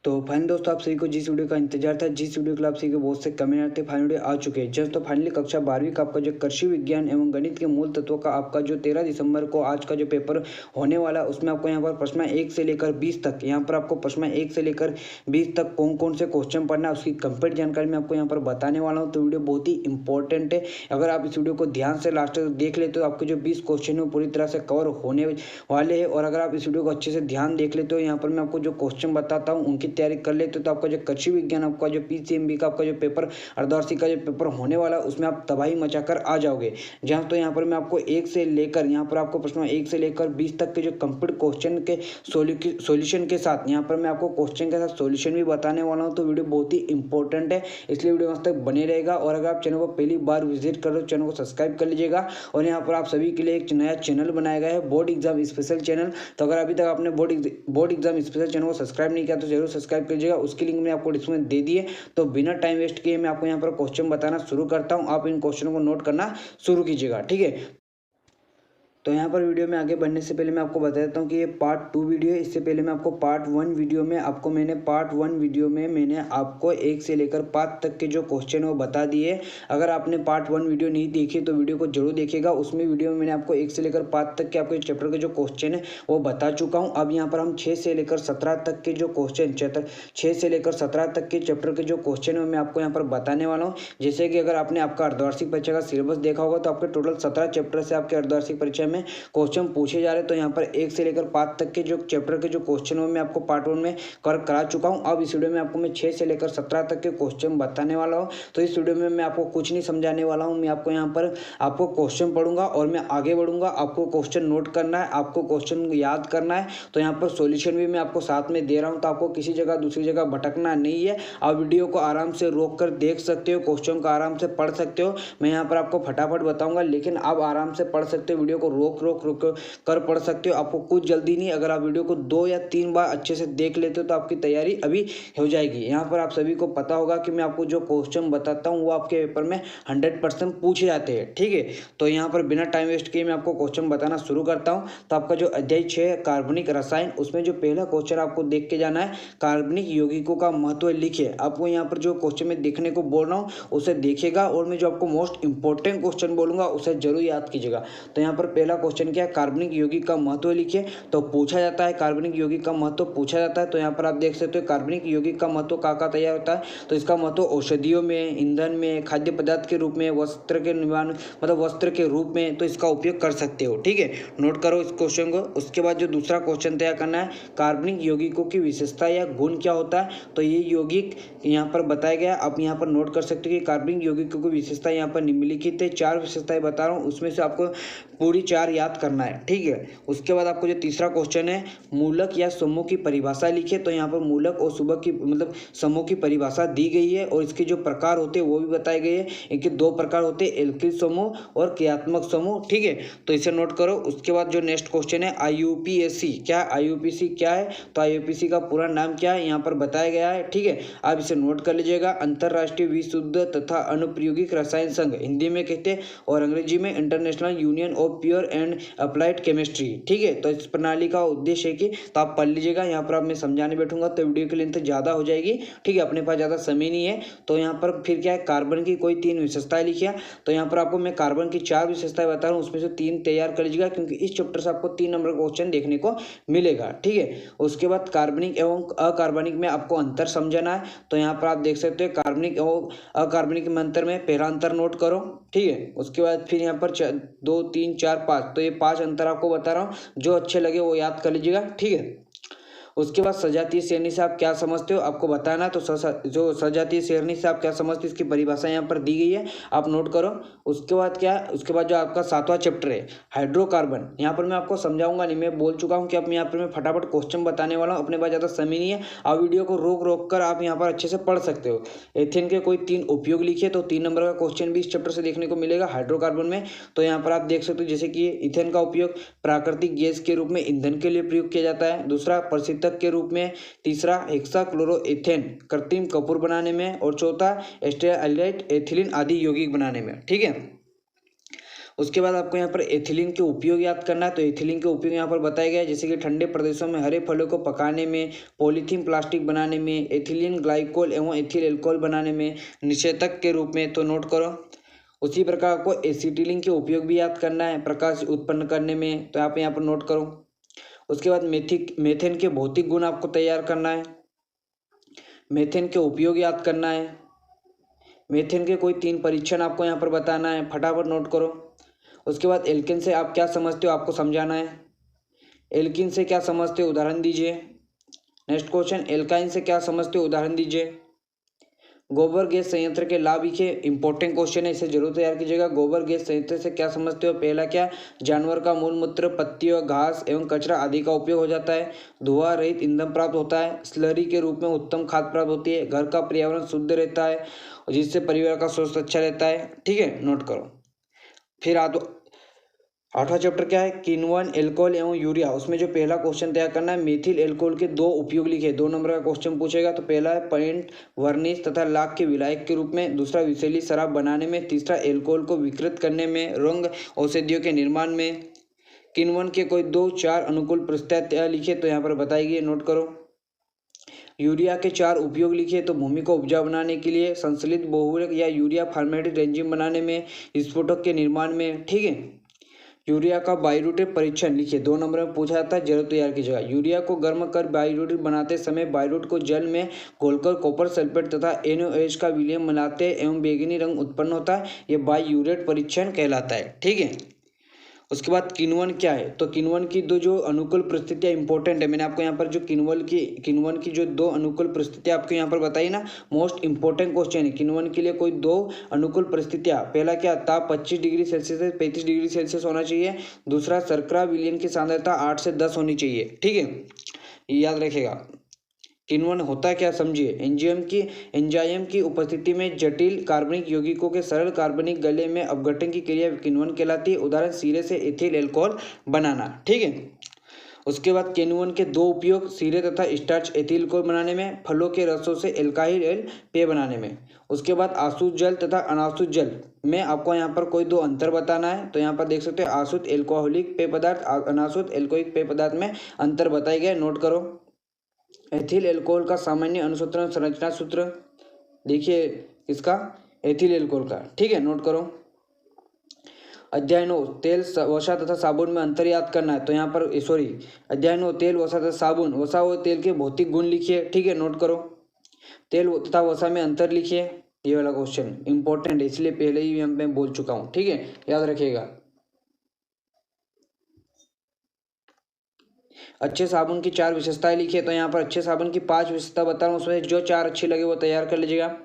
तो फाइनल दोस्तों, आप सभी को जिस वीडियो का इंतजार था, जिस वीडियो के लिए आप सभी को बहुत से कमेंट आते, फाइनल वीडियो आ चुके हैं। जस्ट तो फाइनली कक्षा 12वीं का आपका जो कृषि विज्ञान एवं गणित के मूल तत्वों का आपका जो 13 दिसंबर को आज का जो पेपर होने वाला है, उसमें आपको यहाँ पर प्रश्न 1 से लेकर 20 तक, यहाँ पर आपको प्रश्न 1 से लेकर 20 तक कौन कौन से क्वेश्चन पढ़ना है, उसकी कंप्लीट जानकारी मैं आपको यहाँ पर बताने वाला हूँ। तो वीडियो बहुत ही इंपॉर्टेंट है। अगर आप इस वीडियो को ध्यान से लास्ट तक देख लेते तो आपके जो 20 क्वेश्चन है वो पूरी तरह से कवर होने वाले हैं। और अगर आप इस वीडियो को अच्छे से ध्यान देख लेते हो, यहाँ पर मैं आपको जो क्वेश्चन बताता हूँ उनकी तैयारी कर लेते हो, तो आपका जो कृषि विज्ञान, आपका जो पीसीएमबी का आपका जो पेपर, अर्धवार्षिक का जो पेपर होने वाला है, उसमें आप तबाही मचाकर आ जाओगे। जहाँ तो यहाँ पर मैं आपको 1 से लेकर, यहाँ पर आपको प्रश्न 1 से लेकर 20 तक के जो कंप्लीट क्वेश्चन के सॉल्यूशन के साथ, यहाँ पर मैं आपको क्वेश्चन के साथ सॉल्यूशन भी बताने वाला हूँ। तो वीडियो बहुत ही इंपॉर्टेंट है, इसलिए वीडियो आज तक बने रहेगा। और अगर आप चैनल को पहली बार विजिट कर रहे हो, चैनल को सब्सक्राइब कर लीजिएगा। और यहाँ पर आप सभी के लिए एक नया चैनल बनाया गया है, बोर्ड एग्जाम स्पेशल चैनल। तो अगर अभी तक आपने बोर्ड एग्जाम स्पेशल चैनल को सब्सक्राइब नहीं किया तो जरूर सब्सक्राइब कीजिएगा। उसकी लिंक मैंने आपको डिस्क्रिप्शन में दे दी है। तो बिना टाइम वेस्ट किए मैं आपको यहाँ पर क्वेश्चन बताना शुरू करता हूँ। आप इन क्वेश्चनों को नोट करना शुरू कीजिएगा, ठीक है। तो यहाँ पर वीडियो में आगे बढ़ने से पहले मैं आपको बता देता हूँ कि ये पार्ट 2 वीडियो है। इससे पहले मैं आपको पार्ट 1 वीडियो में मैंने आपको 1 से लेकर 5 तक के जो क्वेश्चन है वो बता दिए। अगर आपने पार्ट 1 वीडियो नहीं देखी तो वीडियो को जरूर देखिएगा। उसमें वीडियो में मैंने आपको 1 से लेकर 5 तक के आपके चैप्टर के जो क्वेश्चन है वो बता चुका हूँ। अब यहाँ पर हम 6 से लेकर 17 तक के जो क्वेश्चन, 6 से लेकर 17 तक के चैप्टर के जो क्वेश्चन है मैं आपको यहाँ पर बताने वाला हूँ। जैसे कि अगर आपने आपका अर्धवार्षिक परीक्षा का सिलेबस देखा होगा तो आपके टोटल 17 चैप्टर से आपके अर्धवार्षिक परीक्षा में क्वेश्चन पूछे जा रहे हैं। तो यहाँ पर 1 से लेकर 5 तक के जो चैप्टर के जो क्वेश्चन है मैं आपको पार्ट 1 में करा चुका हूँ। अब इस वीडियो में आपको मैं 6 से लेकर 17 तक के क्वेश्चन बताने वाला हूँ। तो इस वीडियो में मैं आपको कुछ नहीं समझाने वाला हूँ, मैं आपको यहाँ पर आपको क्वेश्चन पढ़ूंगा और मैं आगे बढ़ूंगा। आपको क्वेश्चन नोट करना है, आपको क्वेश्चन याद करना है। तो यहाँ पर सॉल्यूशन भी मैं आपको साथ में दे रहा हूँ, तो आपको किसी जगह दूसरी जगह भटकना नहीं है। आप वीडियो को आराम से रोक कर देख सकते हो, क्वेश्चन को आराम से पढ़ सकते हो। मैं यहाँ पर आपको फटाफट बताऊंगा, लेकिन आप आराम से पढ़ सकते हो, वीडियो को रोक कर पढ़ सकते हो। आपको कुछ जल्दी नहीं, अगर आप वीडियो को 2 या 3 बार अच्छे से देख लेते हो तो आपकी तैयारी अभी हो जाएगी। यहाँ पर आप सभी को पता होगा कि मैं आपको जो क्वेश्चन बताता हूँ वो आपके पेपर में 100% पूछे जाते हैं, ठीक है। तो यहाँ पर बिना टाइम वेस्ट किए मैं आपको क्वेश्चन बताना शुरू करता हूँ। तो आपका जो अध्याय 6 कार्बनिक रसायन, उसमें जो पहला क्वेश्चन आपको देख के जाना है, कार्बनिक यौगिकों का महत्व लिखिए। आपको यहाँ पर जो क्वेश्चन में देखने को बोल रहा हूँ उसे देखिएगा, और मैं जो आपको मोस्ट इंपॉर्टेंट क्वेश्चन बोलूंगा उसे जरूर याद कीजिएगा। तो यहाँ पर पहला क्वेश्चन क्या है, कार्बनिक यौगिक का महत्व लिखिए। तो पूछा जाता है, कार्बनिक यौगिक का महत्व पूछा जाता है। तो यहाँ पर आप देख सकते हो कार्बनिक यौगिक का महत्व कहाँ तैयार होता है। तो इसका महत्व औषधियों में, ईंधन में, खाद्य पदार्थ के रूप में, वस्त्र के निर्माण मतलब वस्त्र के रूप में, तो इसका उपयोग कर सकते हो, ठीक है। नोट करो इस क्वेश्चन को। उसके बाद जो दूसरा क्वेश्चन तैयार करना है, कार्बनिक यौगिकों की विशेषता या गुण क्या होता है। तो ये यौगिक यहाँ पर बताया गया, आप यहाँ पर नोट कर सकते हो कि कार्बनिक यौगिकों की विशेषता यहाँ पर निम्नलिखित है। 4 विशेषताएं बता रहा हूँ, उसमें से आपको पूरी 4 याद करना है, ठीक है। उसके बाद आपको जो तीसरा क्वेश्चन है, मूलक या समूह की परिभाषा लिखिए। तो यहाँ पर मूलक और सुबह की मतलब समूह की परिभाषा दी गई है, और इसके जो प्रकार होते हैं वो भी बताए गए हैं। इनके 2 प्रकार होते हैं, एल्किल समूह और क्रियात्मक समूह, ठीक है। तो इसे नोट करो। उसके बाद जो नेक्स्ट क्वेश्चन है, आईयूपीएसी क्या है, आईयूपीसी क्या है। तो आईयूपीसी का पूरा नाम क्या है यहाँ पर बताया गया है, ठीक है। आप इसे नोट कर लीजिएगा। अंतरराष्ट्रीय विशुद्ध तथा अनुप्रयोगिक रसायन संघ हिंदी में कहते हैं, और अंग्रेजी में international union of pure and applied chemistry, ठीक है। तो इस प्रणाली का उद्देश्य है कि, तो आप पढ़ लीजिएगा। यहाँ पर आप मैं समझाने बैठूंगा तो वीडियो की लेंथ ज़्यादा हो जाएगी, ठीक है। अपने पास ज़्यादा समय नहीं है। तो यहाँ पर फिर क्या है, कार्बन की कोई 3 विशेषताएं लिखिए। तो यहाँ पर आपको मैं कार्बन की 4 विशेषताएं बता रहा हूँ, उसमें से 3 तैयार कर लीजिएगा, क्योंकि इस चैप्टर से आपको 3 नंबर क्वेश्चन देखने को मिलेगा, ठीक है। उसके बाद कार्बनिक एवं अकार्बनिक में आपको अंतर समझना है। तो यहाँ पर आप देख सकते हैं कार्बनिक एवं अकार्बनिक में अंतर में पहला अंतर नोट करो, ठीक है। उसके बाद फिर यहाँ पर 2, 3, 4, 5, तो ये 5 अंतर आपको बता रहा हूँ, जो अच्छे लगे वो याद कर लीजिएगा, ठीक है। उसके बाद सजातीय श्रेणी से आप क्या समझते हो आपको बताना। तो जो सजातीय श्रेणी से आप क्या समझते हो इसकी परिभाषा यहाँ पर दी गई है, आप नोट करो। उसके बाद क्या, उसके बाद जो आपका 7वां चैप्टर है हाइड्रोकार्बन, यहाँ पर मैं आपको समझाऊंगा नहीं, मैं बोल चुका हूँ कि अब यहाँ पर मैं फटाफट क्वेश्चन बताने वाला हूँ, अपने पास ज़्यादा समय नहीं है। आप वीडियो को रोक कर आप यहाँ पर अच्छे से पढ़ सकते हो। एथेन के कोई 3 उपयोग लिखिए। तो 3 नंबर का क्वेश्चन भी इस चैप्टर से देखने को मिलेगा हाइड्रोकार्बन में। तो यहाँ पर आप देख सकते हो, जैसे कि इथेन का उपयोग प्राकृतिक गैस के रूप में ईंधन के लिए प्रयोग किया जाता है। दूसरा प्रसिद्ध के रूप में। तीसरा हेक्साक्लोरोएथेन कृत्रिम कपूर बनाने में। और चौथा एस्टेरॉयड एथिलीन आदि यौगिक बनाने में, ठीक है। उसके बाद आपको यहाँ पर एथिलीन के उपयोग याद करना है। तो एथिलीन के उपयोग यहाँ पर बताया गया है, जैसे कि ठंडे प्रदेशों में हरे फलों को पकाने में, पॉलीथीन प्लास्टिक बनाने में, एथिलीन ग्लाइकोल एवं एथिल एल्कोहल बनाने में निषेधक के रूप में। तो नोट करो। उसी प्रकार आपको एसिटिलीन के उपयोग भी याद करना है प्रकाश उत्पन्न करने में। तो आप यहाँ पर नोट करो। उसके बाद मेथेन के भौतिक गुण आपको तैयार करना है, मेथेन के उपयोग याद करना है, मेथेन के कोई 3 परीक्षण आपको यहाँ पर बताना है, फटाफट नोट करो। उसके बाद एल्केन से आप क्या समझते हो आपको समझाना है। एल्किन से क्या समझते हो उदाहरण दीजिए। नेक्स्ट क्वेश्चन, एल्काइन से क्या समझते हो उदाहरण दीजिए। गोबर गैस संयंत्र के लाभ लिखिए, इंपॉर्टेंट क्वेश्चन है, इसे जरूर तैयार कीजिएगा। गोबर गैस संयंत्र से क्या समझते हो। पहला क्या, जानवर का मूल मूत्र, पत्तियों, घास एवं कचरा आदि का उपयोग हो जाता है। धुआं रहित ईंधन प्राप्त होता है। स्लरी के रूप में उत्तम खाद प्राप्त होती है। घर का पर्यावरण शुद्ध रहता है जिससे परिवार का स्वास्थ्य अच्छा रहता है। ठीक है, नोट करो। फिर 8वां चैप्टर क्या है, किण्वन, एल्कोहल एवं यूरिया। उसमें जो पहला क्वेश्चन तैयार करना है, मेथिल एल्कोहल के 2 उपयोग लिखे। 2 नंबर का क्वेश्चन पूछेगा। तो पहला है पेंट, वर्निश तथा लाख के विलायक के रूप में। दूसरा विषैली शराब बनाने में। तीसरा एल्कोहल को विकृत करने में। रंग औषधियों के निर्माण में। किण्वन के कोई 2-4 अनुकूल परिस्थितियां लिखे। तो यहाँ पर बताएगी, नोट करो। यूरिया के 4 उपयोग लिखे। तो भूमि को उपजाऊ बनाने के लिए, संश्लेषित बहुलक या यूरिया फॉर्मेटेड एंजाइम बनाने में, विस्फोटक के निर्माण में। ठीक है, यूरिया का बायोरेटिव परीक्षण लिखिए। 2 नंबर में पूछा जाता है, जरूर तैयार कीजिएगा। यूरिया को गर्म कर बायोरेटिव बनाते समय बायोरेट को जल में घोलकर कॉपर सल्फेट तथा NaOH का विलयन मिलाते एवं बैंगनी रंग उत्पन्न होता है। यह बायोरेट परीक्षण कहलाता है। ठीक है, उसके बाद किण्वन क्या है। तो किण्वन की 2 जो अनुकूल परिस्थितियां इंपॉर्टेंट है, मैंने आपको यहाँ पर जो किण्वन की जो 2 अनुकूल परिस्थितियां आपको यहाँ पर बताई ना, मोस्ट इंपॉर्टेंट क्वेश्चन है। किण्वन के लिए कोई 2 अनुकूल परिस्थितियां, पहला क्या, ताप 25 डिग्री सेल्सियस से 35 डिग्री सेल्सियस होना चाहिए। दूसरा, शर्करा विलयन की सांद्रता 8 से 10 होनी चाहिए। ठीक है, ये याद रखेगा। किण्वन होता क्या समझिए। एंजाइम की उपस्थिति में जटिल कार्बनिक यौगिकों के सरल कार्बनिक गले में अपघटन की क्रिया किण्वन कहलाती है। उदाहरण, सीरे से एथिल एल्कोहल बनाना। ठीक है, उसके बाद किण्वन के 2 उपयोग, सीरे तथा स्टार्च एथिल एल्कोहल बनाने में, फलों के रसों से एल्काइल पेय बनाने में। उसके बाद आसुत जल तथा अनासुत जल में आपको यहाँ पर कोई 2 अंतर बताना है। तो यहाँ पर देख सकते हो, आसुत एल्कोहलिक पेय पदार्थ, अनासुत एल्कोहलिक पेय पदार्थ में अंतर बताए गए। नोट करो। एथिल एल्कोहल का सामान्य अनुसूत्रण संरचना सूत्र देखिए, इसका एथिल एल्कोहल का। ठीक है, नोट करो। अध्याय 9, तेल, वसा तथा साबुन में अंतर याद करना है। तो यहाँ पर अध्याय 9, तेल, वसा तथा साबुन। वसा व तेल के भौतिक गुण लिखिए। ठीक है, नोट करो। तेल तथा वसा में अंतर लिखिए। ये वाला क्वेश्चन इंपॉर्टेंट है, इसलिए पहले ही मैं बोल चुका हूँ। ठीक है, याद रखिएगा। अच्छे साबुन की 4 विशेषताएं लिखिए। तो यहाँ पर अच्छे साबुन की 5 विशेषता बता रहा हूँ, उसमें जो 4 अच्छी लगे वो तैयार कर लीजिएगा।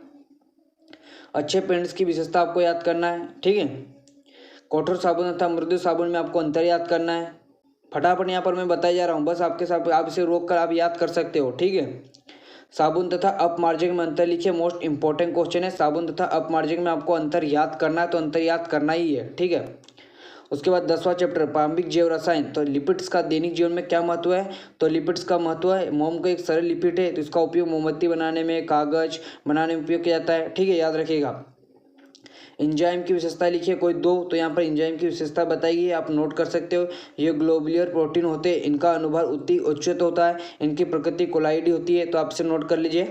अच्छे पेंट्स की विशेषता आपको याद करना है। ठीक है, कठोर साबुन तथा मृदु साबुन में आपको अंतर याद करना है। फटाफट यहाँ पर मैं बताई जा रहा हूँ, बस आपके साथ आप इसे रोक कर आप याद कर सकते हो। ठीक है, साबुन तथा अपमार्जक में अंतर लिखिए। मोस्ट इंपॉर्टेंट क्वेश्चन है, साबुन तथा अपमार्जक में आपको अंतर याद करना है, तो अंतर याद करना ही है। ठीक है, उसके बाद 10वां चैप्टर, प्रारंभिक जैव रसायन। तो लिपिड्स का दैनिक जीवन में क्या महत्व है। तो लिपिड्स का महत्व है, मोम का एक सरल लिपिड है, तो इसका उपयोग मोमबत्ती बनाने में, कागज बनाने में उपयोग किया जाता है। ठीक है, याद रखिएगा। एंजाइम की विशेषता लिखिए कोई 2। तो यहाँ पर एंजाइम की विशेषता बताइए, आप नोट कर सकते हो। ये ग्लोबुलर प्रोटीन होते हैं, इनका अनुभार उच्चत होता है, इनकी प्रकृति कोलाइडी होती है। तो आपसे नोट कर लीजिए।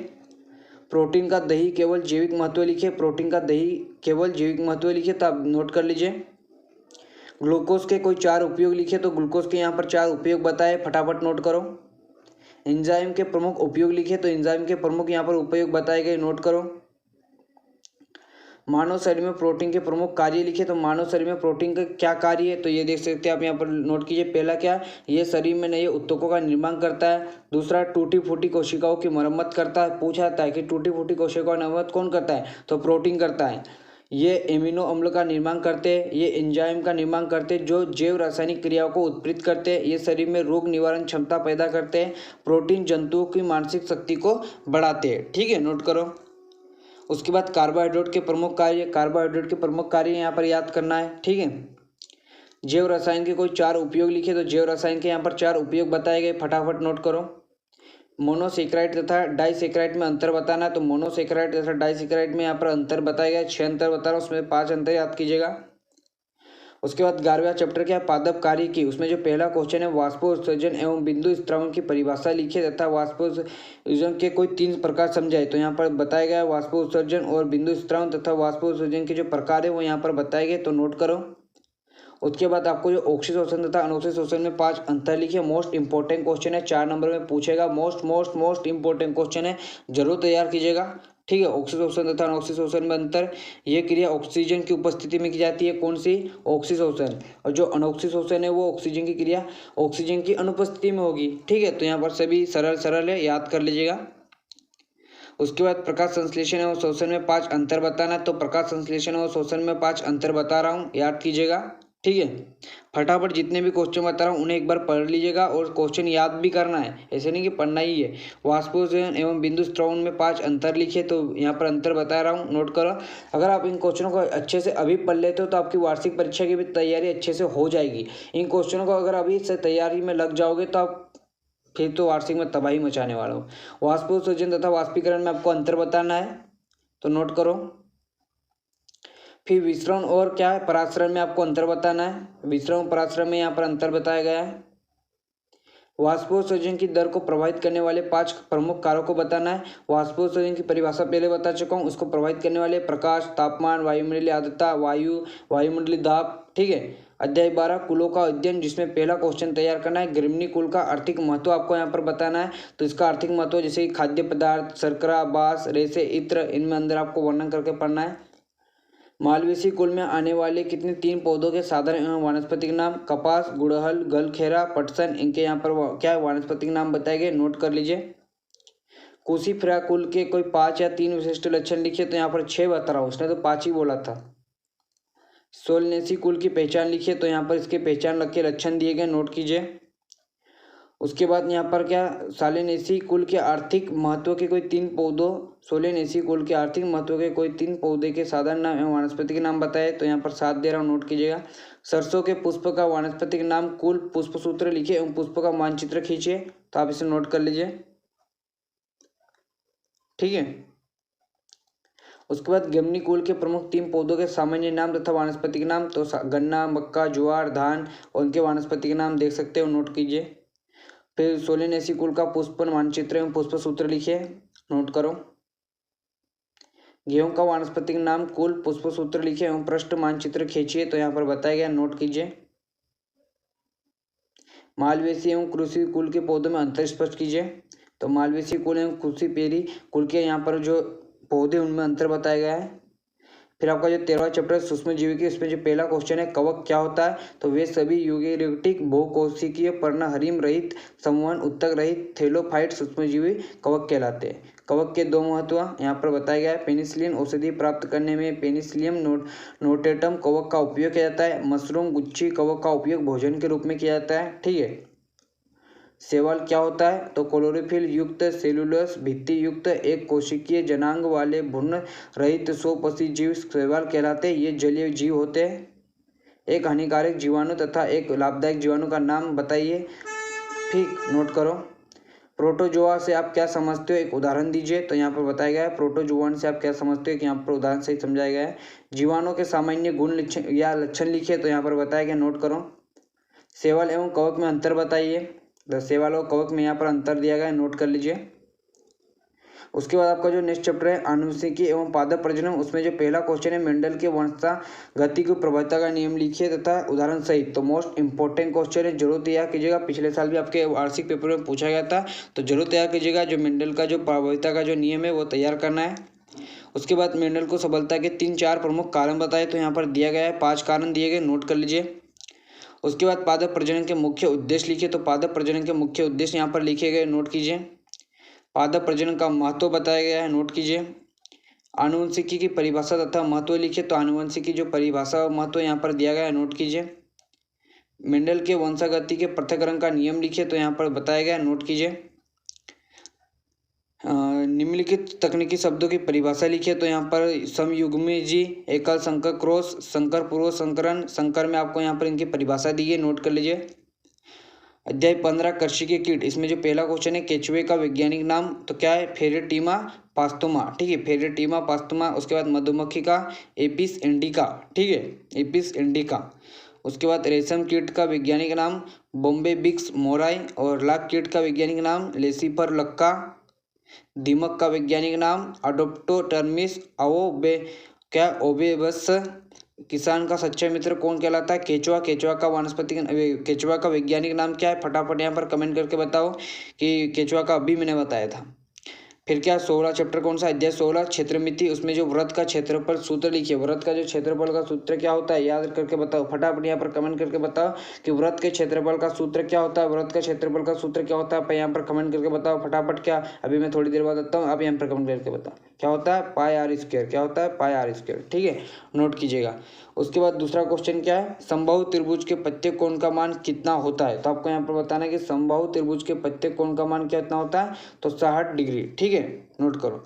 प्रोटीन का दही केवल जैविक महत्व लिखिए। प्रोटीन का दही केवल जैविक महत्व लिखिए, तो आप नोट कर लीजिए। ग्लूकोज के कोई 4 उपयोग लिखे। तो ग्लूकोज के यहाँ पर 4 उपयोग बताए, फटाफट नोट करो। एंजाइम के प्रमुख उपयोग लिखे। तो एंजाइम के प्रमुख यहाँ पर उपयोग बताए गए, नोट करो। मानव शरीर में प्रोटीन के प्रमुख कार्य लिखे। तो मानव शरीर में प्रोटीन का क्या कार्य है, तो ये देख सकते हैं आप, यहाँ पर नोट कीजिए। पहला क्या, ये शरीर में नए उत्तकों का निर्माण करता है। दूसरा, टूटी फूटी कोशिकाओं की मरम्मत करता है। पूछा जाता है कि टूटी फूटी कोशिकाओं की मरम्मत कौन करता है, तो प्रोटीन करता है। ये एमिनो अम्ल का निर्माण करते हैं, ये एंजाइम का निर्माण करते हैं जो जैव रासायनिक क्रियाओं को उत्प्रेरित करते हैं। ये शरीर में रोग निवारण क्षमता पैदा करते हैं। प्रोटीन जंतुओं की मानसिक शक्ति को बढ़ाते हैं। ठीक है, नोट करो। उसके बाद कार्बोहाइड्रेट के प्रमुख कार्य, कार्बोहाइड्रेट के प्रमुख कार्य यहाँ पर याद करना है। ठीक है, जैव रसायन के कोई 4 उपयोग लिखे। तो जैव रसायन के यहाँ पर 4 उपयोग बताए गए, फटाफट नोट करो। मोनोसेक्राइड तथा डाइसेक्राइड में अंतर बताना है। तो मोनोसेक्राइड तथा डाइसेक्राइड में यहाँ पर अंतर बताया गया, 6 अंतर बता रहा हूँ, उसमें 5 अंतर याद कीजिएगा। उसके बाद 11वां चैप्टर क्या है, पादप कार्य की। उसमें जो पहला क्वेश्चन है, वाष्पोत्सर्जन एवं बिंदु स्त्रावण की परिभाषा लिखिए तथा वाष्पोत्सर्जन के कोई 3 प्रकार समझाए। तो यहाँ पर बताया गया है वाष्पोत्सर्जन और बिंदु स्त्रावण तथा वाष्पोत्सर्जन के जो प्रकार है वो यहाँ पर बताए गए, तो नोट करो। उसके बाद आपको जो ऑक्सीय शोषण तथा अनोक्सिय शोषण में 5 अंतर लिखिए। मोस्ट इंपॉर्टेंट क्वेश्चन है, 4 नंबर में पूछेगा। मोस्ट इंपॉर्टेंट क्वेश्चन है, जरूर तैयार कीजिएगा। ठीक है, ऑक्सीय शोषण तथा अनोक्सिय शोषण में अंतर। ये क्रिया ऑक्सीजन की उपस्थिति में की जाती है, कौन सी, ऑक्सीय शोषण। और जो अनोक्सिय शोषण है वो ऑक्सीजन की क्रिया ऑक्सीजन की अनुपस्थिति में होगी। ठीक है, तो यहाँ पर सभी सरल है, याद कर लीजिएगा। उसके बाद प्रकाश संश्लेषण एवं शोषण में 5 अंतर बताना। तो प्रकाश संश्लेषण और शोषण में 5 अंतर बता रहा हूँ, याद कीजिएगा। ठीक है, फटाफट जितने भी क्वेश्चन बता रहा हूँ उन्हें एक बार पढ़ लीजिएगा और क्वेश्चन याद भी करना है, ऐसे नहीं कि पढ़ना ही है। वाष्पोत्सर्जन एवं बिंदु स्त्रावण में 5 अंतर लिखिए, तो यहाँ पर अंतर बता रहा हूँ, नोट करो। अगर आप इन क्वेश्चनों को अच्छे से अभी पढ़ लेते हो तो आपकी वार्षिक परीक्षा की भी तैयारी अच्छे से हो जाएगी। इन क्वेश्चनों को अगर अभी से तैयारी में लग जाओगे तो आप फिर तो वार्षिक में तबाही मचाने वाला हो। वाष्पोत्सर्जन तथा वाष्पीकरण में आपको अंतर बताना है, तो नोट करो। फिर विसरण और क्या है, परासरण में आपको अंतर बताना है। विसरण और परासरण में यहाँ पर अंतर बताया गया है। वाष्पोत्सर्जन की दर को प्रभावित करने वाले 5 प्रमुख कारकों को बताना है। वाष्पोत्सर्जन की परिभाषा पहले बता चुका हूँ। उसको प्रभावित करने वाले प्रकाश, तापमान, वायुमंडलीय आर्द्रता, वायुमंडलीय दाब। ठीक है, अध्याय 12 कुलों का अध्ययन, जिसमें पहला क्वेश्चन तैयार करना है। गिरमिनी कुल का आर्थिक महत्व आपको यहाँ पर बताना है। तो इसका आर्थिक महत्व जैसे कि खाद्य पदार्थ, शर्करा, बांस, रेशे, इत्र, इनमें अंदर आपको वर्णन करके पढ़ना है। मालवेसी कुल में आने वाले कितने 3 पौधों के साधारण एवं वानस्पतिक नाम, कपास, गुड़हल, गलखेरा, पटसन, इनके यहाँ पर क्या है, वानस्पतिक नाम बताए गए, नोट कर लीजिए। कुशीफेरा कुल के कोई 5 या 3 विशिष्ट लक्षण लिखिए, तो यहाँ पर 6 बता रहा हूँ, उसने तो 5 ही बोला था। सोलनेसी कुल की पहचान लिखिए, तो यहाँ पर इसके पहचान के लक्षण दिए गए, नोट कीजिए। उसके बाद यहाँ पर क्या, सोलेनेसी कुल के आर्थिक महत्व के कोई 3 पौधों, सोलेनेसी कुल के आर्थिक महत्व के कोई 3 पौधे के साधारण नाम एवं वानस्पतिक नाम बताए, तो यहाँ पर 7 दे रहा हूँ, नोट कीजिएगा। सरसों के पुष्प का वानस्पतिक नाम, कुल, पुष्प सूत्र लिखिए एवं पुष्प का मानचित्र खींचिए, तो आप इसे नोट कर लीजिए। ठीक है, उसके बाद गेमनी कुल के प्रमुख 3 पौधों के सामान्य नाम तथा वानस्पतिक नाम, तो गन्ना, मक्का, ज्वार, धान और उनके वानस्पतिक नाम देख सकते हो, नोट कीजिए। फिर सोलेनेसी कुल का पुष्पन मानचित्र एवं पुष्प सूत्र लिखिए, नोट करो। गेहूं का वानस्पतिक नाम, कुल, पुष्प सूत्र लिखिए एवं पृष्ठ मानचित्र खींचिए, तो यहाँ पर बताया गया, नोट कीजिए। मालवेसी एवं कृषि कुल के पौधों में अंतर स्पष्ट कीजिए, तो मालवेसी कुल एवं कृषि पेरी कुल के यहाँ पर जो पौधे उनमें अंतर बताया गया है। फिर आपका जो 13वां चैप्टर सूक्ष्मजीवी की, उसमें जो पहला क्वेश्चन है, कवक क्या होता है, तो वे सभी यूकेरियोटिक बहुकोशिकीय पर्णहरिम रहित संवहन उत्तक रहित थैलोफाइट सूक्ष्मजीवी कवक कहलाते हैं। कवक के 2 महत्व यहाँ पर बताया गया है। पेनिसिलिन औषधि प्राप्त करने में पेनिसिलियम नोटेटम कवक का उपयोग किया जाता है। मशरूम गुच्छी कवक का उपयोग भोजन के रूप में किया जाता है। ठीक है, शैवाल क्या होता है, तो क्लोरोफिल युक्त सेलुलोस भित्ति युक्त एक कोशिकीय जनांग वाले भ्रूण रहित स्वपसी जीव शैवाल कहलाते हैं। ये जलीय जीव होते हैं। एक हानिकारक जीवाणु तथा एक लाभदायक जीवाणु का नाम बताइए, ठीक, नोट करो। प्रोटोजोआ से आप क्या समझते हो, एक उदाहरण दीजिए, तो यहाँ पर बताया गया है। प्रोटोजोआ से आप क्या समझते हो, कि यहाँ पर उदाहरण सही समझाया गया है। जीवाणु के सामान्य गुण लक्षण लिखिए, तो यहाँ पर बताया गया, नोट करो। शैवाल एवं कवक में अंतर बताइए, शैवाल और कवक में यहाँ पर अंतर दिया गया है, नोट कर लीजिए। उसके बाद आपका जो नेक्स्ट चैप्टर है आनुवंशिकी एवं पादप प्रजनन, उसमें जो पहला क्वेश्चन है, मेंडल के वंशजा गति की प्रभाविता का नियम लिखिए तथा उदाहरण सहित। तो मोस्ट इंपॉर्टेंट क्वेश्चन है, जरूर तैयार कीजिएगा। पिछले साल भी आपके वार्षिक पेपर में पूछा गया था, तो जरूर तैयार कीजिएगा। जो मेंडल का जो प्रभाविता का जो नियम है वो तैयार करना है। उसके बाद मेंडल को सफलता के 3-4 प्रमुख कारण बताए, तो यहाँ पर दिया गया है, 5 कारण दिए गए, नोट कर लीजिए। उसके बाद पादप प्रजनन के मुख्य उद्देश्य लिखिए, तो पादप प्रजनन के मुख्य उद्देश्य यहाँ पर लिखे गए, नोट कीजिए। पादप प्रजनन का महत्व बताया गया है, नोट कीजिए। आनुवंशिकी की परिभाषा तथा महत्व लिखिए, तो आनुवंशिकी जो परिभाषा और महत्व यहाँ पर दिया गया है, नोट कीजिए। मेंडल के वंशागति के पृथक्करण का नियम लिखिए, तो यहाँ पर बताया गया, नोट कीजिए। निम्नलिखित तकनीकी शब्दों की परिभाषा लिखिए, तो यहाँ पर समयुग्मजी, एकल संकर क्रॉस, संकर पूर्व संकरण, संकर में आपको यहाँ पर इनकी परिभाषा दी है, नोट कर लीजिए। अध्याय 15 कृषि के कीट, इसमें जो पहला क्वेश्चन है, केचुए का वैज्ञानिक नाम, तो क्या है, फेरेटिमा पास्तुमा। ठीक है, फेरेटिमा पास्तुमा। उसके बाद मधुमक्खी का एपिस इंडिका। ठीक है, एपिस इंडिका। उसके बाद रेशम कीट का वैज्ञानिक नाम बोम्बेबिक्स मोराई और लाख कीट का वैज्ञानिक नाम लेसिफर लक्का। दीमक का वैज्ञानिक नाम अडोप्टोटर्मिस ओबेबस। किसान का सच्चा मित्र कौन कहलाता है? केचुआ। केचुआ का केचुआ का वैज्ञानिक नाम क्या है? फटाफट यहाँ पर कमेंट करके बताओ कि केचुआ का अभी मैंने बताया था। फिर क्या 16 चैप्टर कौन सा? अध्याय 16 क्षेत्रमिति। उसमें जो व्रत का क्षेत्रफल सूत्र लिखिए, व्रत का जो क्षेत्रफल का सूत्र क्या होता है याद करके बताओ। फटाफट यहाँ पर कमेंट करके बताओ कि व्रत के क्षेत्रफल का सूत्र क्या होता है। व्रत का क्षेत्रफल का सूत्र क्या होता है? आप यहाँ पर कमेंट करके बताओ फटाफट। क्या अभी मैं थोड़ी देर बाद आता हूँ, आप यहाँ पर कमेंट करके बताओ क्या होता है? पाई आर स्क्वायर। क्या होता है? पाई आर स्क्वायर। ठीक है, नोट कीजिएगा। उसके बाद दूसरा क्वेश्चन क्या है? समबाहु त्रिभुज के प्रत्येक कोण का मान कितना होता है? तो आपको यहाँ पर बताना है कि समबाहु त्रिभुज के प्रत्येक कोण का मान कितना होता है? तो 60 डिग्री। ठीक है, नोट करो।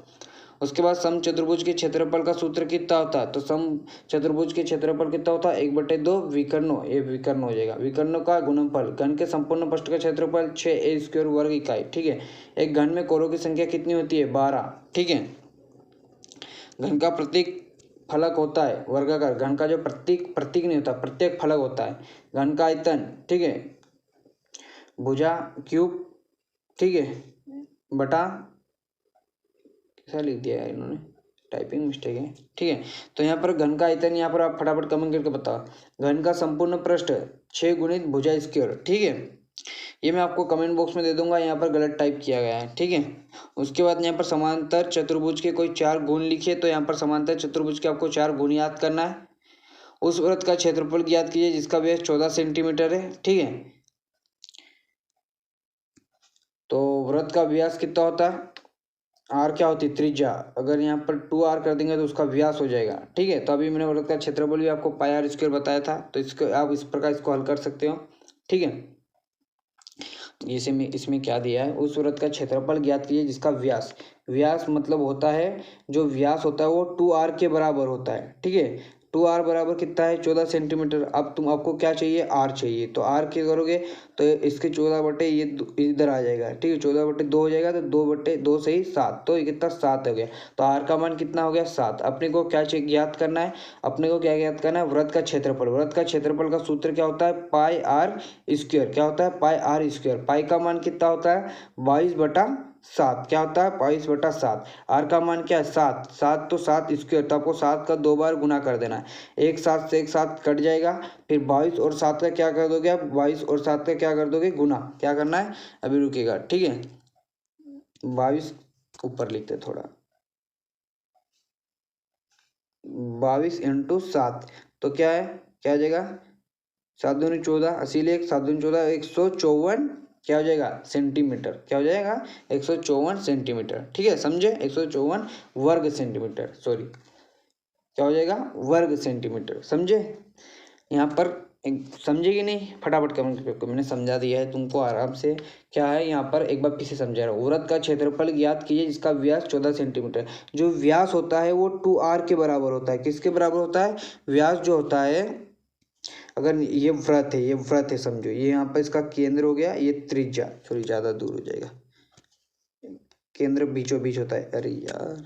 उसके बाद सम चतुर्भुज के क्षेत्रफल का सूत्र कितना होता है? तो सम चतुर्भुज के क्षेत्रफल कितना होता है? 1/2 विकर्णों, ये विकर्ण हो जाएगा, विकर्णों का गुणनफल। घन के संपूर्ण पृष्ठ का क्षेत्रफल 6a² वर्ग इकाई। ठीक है, एक घन में कोरों की संख्या कितनी होती है? 12। ठीक है, घन का प्रतीक फलक होता है वर्गाकार। घन का जो प्रतीक नहीं होता, प्रत्येक फलक होता है। घन का आयतन, ठीक है, भुजा क्यूब, ठीक है, बटा, कैसा लिख दिया है इन्होंने, टाइपिंग मिस्टेक है। ठीक है, तो यहाँ पर घन का आयतन, यहाँ पर आप फटाफट कमेंट करके बताओ। घन का संपूर्ण पृष्ठ 6 गुणित भुजा स्क्वायर। ठीक है, ये मैं आपको कमेंट बॉक्स में दे दूंगा, यहाँ पर गलत टाइप किया गया है। ठीक है, उसके बाद यहाँ पर समांतर चतुर्भुज के कोई 4 गुण लिखिए। तो यहाँ पर समांतर चतुर्भुज के आपको 4 गुण याद करना है। उस वृत्त का क्षेत्रफल ज्ञात कीजिए जिसका व्यास 14 सेंटीमीटर है। ठीक है, तो वृत्त का व्यास कितना होता है? आर क्या होती है? त्रिज्या। अगर यहाँ पर 2r कर देंगे तो उसका व्यास हो जाएगा। ठीक है, तो अभी मैंने वृत्त का क्षेत्रफल भी आपको पाई आर स्क्वायर बताया था, तो इसको आप इस प्रकार इसको हल कर सकते हो। ठीक है, जैसे में इसमें क्या दिया है? उस वृत्त का क्षेत्रफल ज्ञात कीजिए जिसका व्यास, व्यास मतलब होता है, जो व्यास होता है वो 2r के बराबर होता है। ठीक है, 2r बराबर कितना है? 14 सेंटीमीटर। अब आपको क्या चाहिए? r चाहिए। तो r क्या करोगे? तो इसके 14 ये इधर आ जाएगा। ठीक है, 14/2 हो जाएगा, तो 2/2 से ही 7, तो ये कितना? 7 हो गया। तो r का मान कितना हो गया? 7। अपने को क्या ज्ञात करना है? अपने को क्या ज्ञात करना है? वृत्त का क्षेत्रफल। वृत्त का क्षेत्रफल का सूत्र क्या होता है? पाई आर स्क्वायर। क्या होता है? पाई आर स्क्वायर। पाई का मान कितना होता है? 22/7। क्या होता है? 22/7। आर का मान क्या है? 7। 7 तो 7 स्क्वायर, तो आपको 7 का 2 बार गुना कर देना है। एक 7 से एक 7 कट जाएगा, फिर 22 और 7 का क्या कर दोगे आप? 22 और 7 का क्या कर दोगे? गुना। क्या करना है? अभी रुकेगा। ठीक है, 22 ऊपर लिखते थोड़ा, 22 × 7, तो क्या है? क्या आ जाएगा? 7 दूनी 14, 80 ले 7 दूनी 14, 154 क्या हो जाएगा? सेंटीमीटर। क्या हो जाएगा? 154 सेंटीमीटर। ठीक है, समझे? 154 वर्ग सेंटीमीटर, सॉरी, क्या हो जाएगा? वर्ग सेंटीमीटर। समझे? यहाँ पर समझे कि नहीं? फटाफट कमेंट करके, मैंने समझा दिया है तुमको आराम से। क्या है यहाँ पर? एक बार फिर से समझा रहा हूँ। वृत्त का क्षेत्रफल ज्ञात कीजिए जिसका व्यास 14 सेंटीमीटर। जो व्यास होता है वो 2r के बराबर होता है। किसके बराबर होता है? व्यास जो होता है, अगर ये वृत्त है, ये वृत्त है समझो, ये यहाँ पर इसका केंद्र हो गया, ये त्रिज्या, सॉरी ज़्यादा दूर हो जाएगा, केंद्र बीचों बीच होता है। अरे यार,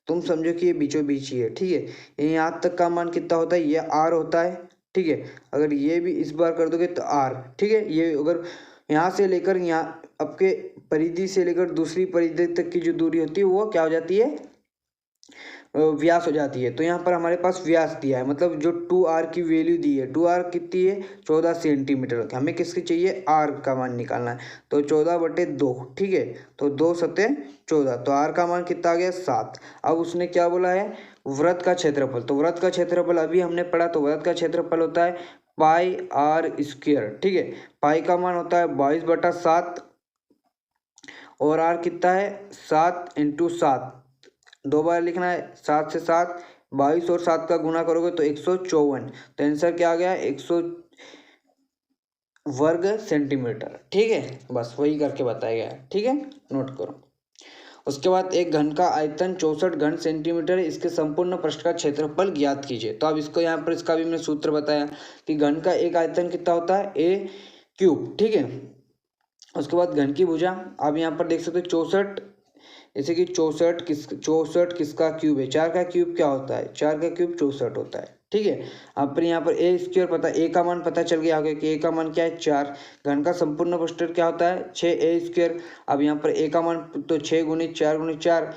तुम समझो कि ये बीचों बीच ही है। ठीक है, ये यहाँ तक का मान कितना होता है? ये r होता है। ठीक है, अगर ये भी इस बार कर दोगे तो r। ठीक है, ये अगर यहाँ से लेकर यहाँ आपके परिधि से लेकर दूसरी परिधि तक की जो दूरी होती है वो क्या हो जाती है? व्यास हो जाती है। तो यहाँ पर हमारे पास व्यास दिया है, मतलब जो 2r की वैल्यू दी है, 2r कितनी है? 14 सेंटीमीटर। हमें किसकी चाहिए? r का मान निकालना है, तो 14/2। ठीक है, तो 2 सत्ते 14, तो r का मान कितना आ गया? 7। अब उसने क्या बोला है? वृत्त का क्षेत्रफल। तो वृत्त का क्षेत्रफल अभी हमने पढ़ा, तो वृत्त का क्षेत्रफल होता है पाई आर स्क्वायर। ठीक है, पाई का मान होता है 22/7 और r कितना है? 7 × 7, 2 बार लिखना है। 7 से 7, 22 और 7 का गुना करोगे तो 154। तो आंसर क्या आ गया? 100 वर्ग सेंटीमीटर। ठीक है, बस वही करके बताया गया है। ठीक है, नोट करो। उसके बाद एक घन का आयतन 64 घन सेंटीमीटर है, इसके संपूर्ण पृष्ठ का क्षेत्रफल ज्ञात कीजिए। तो अब इसको यहाँ पर इसका भी मैंने सूत्र बताया कि घन का एक आयतन कितना होता है? a³। ठीक है, उसके बाद घन की भुजा, आप यहाँ पर देख सकते हो 64, जैसे कि 64 किसका क्यूब है? 4 का क्यूब क्या होता है? 4 का क्यूब 64 होता है। ठीक है। अब फिर यहाँ पर ए स्क्वायर पता, ए का मान पता चल गया आगे कि ए का मान क्या है 4। घन का संपूर्ण पृष्ठ क्या होता है 6a²। अब यहाँ पर ए का मान तो 6 × 4 × 4,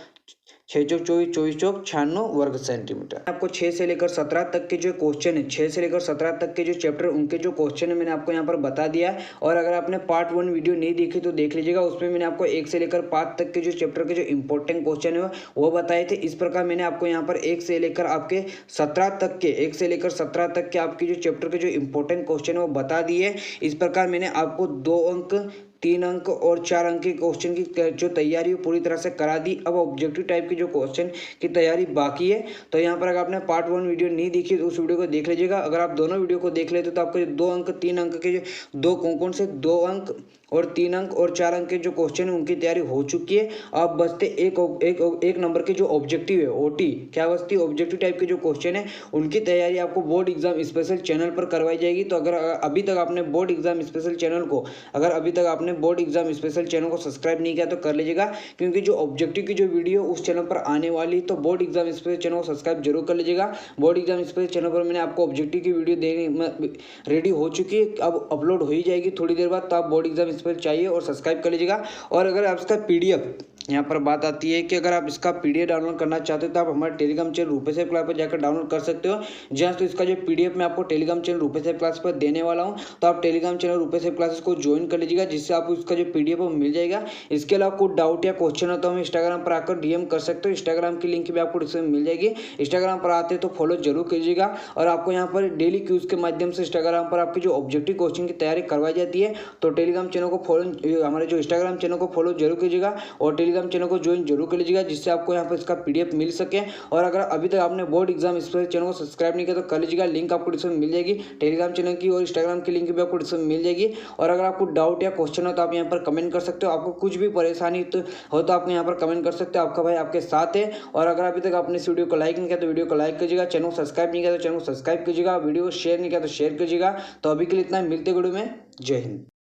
6 चौक 24, 24 चौक 96 वर्ग सेंटीमीटर। आपको 6 से लेकर 17 तक के जो क्वेश्चन है, 6 से लेकर 17 तक के जो चैप्टर उनके जो क्वेश्चन है मैंने आपको यहाँ पर बता दिया है। और अगर आपने पार्ट 1 वीडियो नहीं देखी तो देख लीजिएगा, उसमें मैंने आपको 1 से लेकर 5 तक के जो चैप्टर के जो इंपॉर्टेंट क्वेश्चन है वो बताए थे। इस प्रकार मैंने आपको यहाँ पर 1 से लेकर आपके 17 तक के 1 से लेकर 17 तक के आपके जो चैप्टर के जो इंपॉर्टेंट क्वेश्चन है वो बता दिए। इस प्रकार मैंने आपको 2 अंक, 3 अंक और 4 अंक के क्वेश्चन की जो तैयारी है पूरी तरह से करा दी। अब ऑब्जेक्टिव टाइप के जो क्वेश्चन की तैयारी बाकी है। तो यहाँ पर अगर आपने पार्ट 1 वीडियो नहीं देखी तो उस वीडियो को देख लीजिएगा। अगर आप दोनों वीडियो को देख लेते तो आपको 2 अंक, 3 अंक के जो दो कौन से 2 अंक और 3 अंक और 4 अंक के जो क्वेश्चन है उनकी तैयारी हो चुकी है। अब बचते एक नंबर के जो ऑब्जेक्टिव है ओटी, क्या बचती है ऑब्जेक्टिव टाइप के जो क्वेश्चन है उनकी तैयारी आपको बोर्ड एग्जाम स्पेशल चैनल पर करवाई जाएगी। तो अगर अभी तक आपने बोर्ड एग्जाम स्पेशल चैनल को सब्सक्राइब नहीं किया तो कर लीजिएगा, क्योंकि जो ऑब्जेक्टिव की जो वीडियो उस चैनल पर आने वाली, तो बोर्ड एग्जाम स्पेशल चैनल को सब्सक्राइब जरूर कर लीजिएगा। बोर्ड एग्जाम स्पेशल चैनल पर मैंने आपको ऑब्जेक्टिव की वीडियो देने रेडी हो चुकी है, अब अपलोड हो ही जाएगी थोड़ी देर बाद। तो आप बोर्ड एग्जाम स्पेशल चाहिए और सब्सक्राइब कर लीजिएगा। और अगर आप इसका पीडीएफ, यहाँ पर बात आती है कि अगर आप इसका पीडीएफ डाउनलोड करना चाहते हो तो आप हमारे टेलीग्राम चैनल रूपेश क्लास पर जाकर डाउनलोड कर सकते हो। जहाँ तो इसका जो पीडीएफ मैं आपको टेलीग्राम चैनल रूपेश क्लास पर देने वाला हूँ, तो आप टेलीग्राम चैनल रूपेश क्लासेस को ज्वाइन कर लीजिएगा, जिससे आपको इसका जो पीडीएफ है मिल जाएगा। इसके अलावा कुछ डाउट या क्वेश्चन हो तो हम इंस्टाग्राम पर आकर डीएम कर सकते हो। इंस्टाग्राम की लिंक भी आपको डिस्क्रिप्शन में मिल जाएगी। इंस्टाग्राम पर आते तो फॉलो जरूर कीजिएगा। और आपको यहाँ पर डेली क्यूज के माध्यम से इंस्टाग्राम पर आपकी जो ऑब्जेक्टिव क्वेश्चन की तैयारी करवाई जाती है। तो टेलीग्राम चैनल को फॉलो, हमारे जो इंस्टाग्राम चैनल को फॉलो जरूर कीजिएगा और टेलीग्राम चैनल को ज्वाइन जरूर कर लीजिएगा, जिससे आपको यहाँ पर इसका पीडीएफ मिल सके। और अगर अभी तक आपने बोर्ड एग्जाम स्पेशल चैनल को सब्सक्राइब नहीं किया तो कर लीजिएगा, लिंक आपको डिस्क्रिप्शन में मिल जाएगी। टेलीग्राम चैनल की और इंस्टाग्राम की लिंक भी आपको डिस्क्रिप्शन में मिल जाएगी। और अगर आपको डाउट या क्वेश्चन हो तो आप यहाँ पर कमेंट कर सकते हो। आपको कुछ भी परेशानी हो तो आप यहाँ पर कमेंट कर सकते हो, आपका भाई आपके साथ है। और अगर अभी तक आपने इस वीडियो को लाइक नहीं किया तो वीडियो को लाइक कीजिएगा, चैनल को सब्सक्राइब नहीं किया तो चैनल को सब्सक्राइब कीजिएगा, वीडियो को शेयर नहीं किया तो शेयर कीजिएगा। तो अभी के लिए इतना, मिलते वीडियो में। जय हिंद।